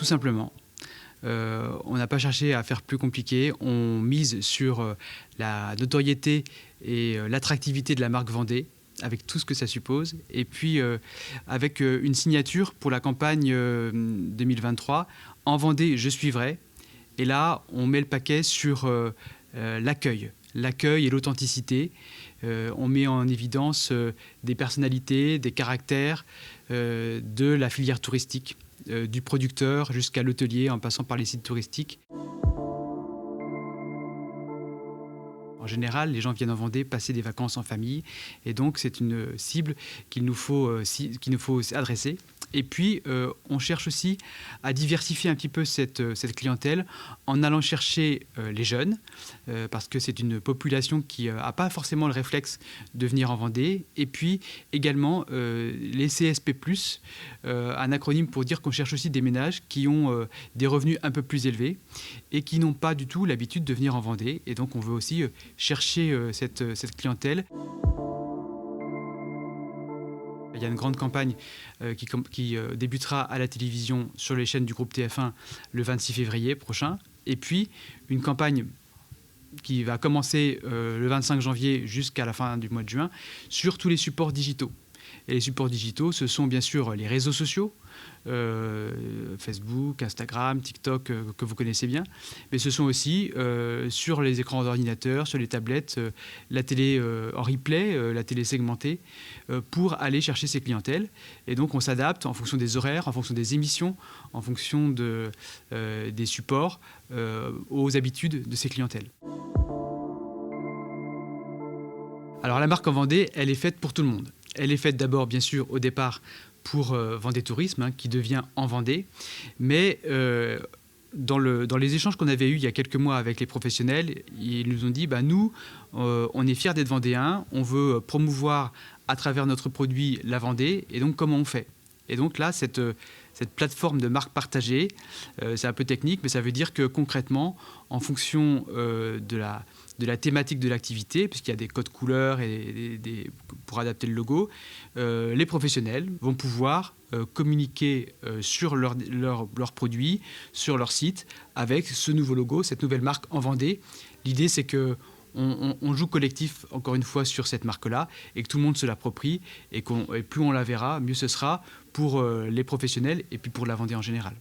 tout simplement. On n'a pas cherché à faire plus compliqué, on mise sur la notoriété et l'attractivité de la marque Vendée, avec tout ce que ça suppose, et puis avec une signature pour la campagne 2023, en Vendée, je suis vrai. Et là, on met le paquet sur l'accueil et l'authenticité. On met en évidence des personnalités, des caractères de la filière touristique, du producteur jusqu'à l'hôtelier, en passant par les sites touristiques. En général, les gens viennent en Vendée passer des vacances en famille, et donc c'est une cible qu'il nous faut adresser. Et puis, on cherche aussi à diversifier un petit peu cette clientèle en allant chercher les jeunes, parce que c'est une population qui n'a pas forcément le réflexe de venir en Vendée. Et puis également les CSP+, un acronyme pour dire qu'on cherche aussi des ménages qui ont des revenus un peu plus élevés et qui n'ont pas du tout l'habitude de venir en Vendée. Et donc on veut aussi chercher cette clientèle. Il y a une grande campagne qui débutera à la télévision sur les chaînes du groupe TF1 le 26 février prochain. Et puis une campagne qui va commencer le 25 janvier jusqu'à la fin du mois de juin sur tous les supports digitaux. Et les supports digitaux, ce sont bien sûr les réseaux sociaux, Facebook, Instagram, TikTok, que vous connaissez bien, mais ce sont aussi sur les écrans d'ordinateur, sur les tablettes, la télé en replay, la télé segmentée, pour aller chercher ces clientèles. Et donc on s'adapte en fonction des horaires, en fonction des émissions, en fonction des supports, aux habitudes de ces clientèles. Alors la marque en Vendée, elle est faite pour tout le monde. Elle est faite d'abord, bien sûr, au départ, pour Vendée Tourisme, qui devient En Vendée. Mais dans les échanges qu'on avait eus il y a quelques mois avec les professionnels, ils nous ont dit nous, on est fiers d'être vendéens, on veut promouvoir à travers notre produit la Vendée, et donc comment on fait? Et donc là, cette plateforme de marque partagée, c'est un peu technique, mais ça veut dire que concrètement, en fonction de la thématique de l'activité, puisqu'il y a des codes couleurs et pour adapter le logo, les professionnels vont pouvoir communiquer sur leurs produits, sur leur site, avec ce nouveau logo, cette nouvelle marque En Vendée. L'idée, c'est que on joue collectif, encore une fois, sur cette marque-là, et que tout le monde se l'approprie, et plus on la verra, mieux ce sera pour les professionnels et puis pour la Vendée en général.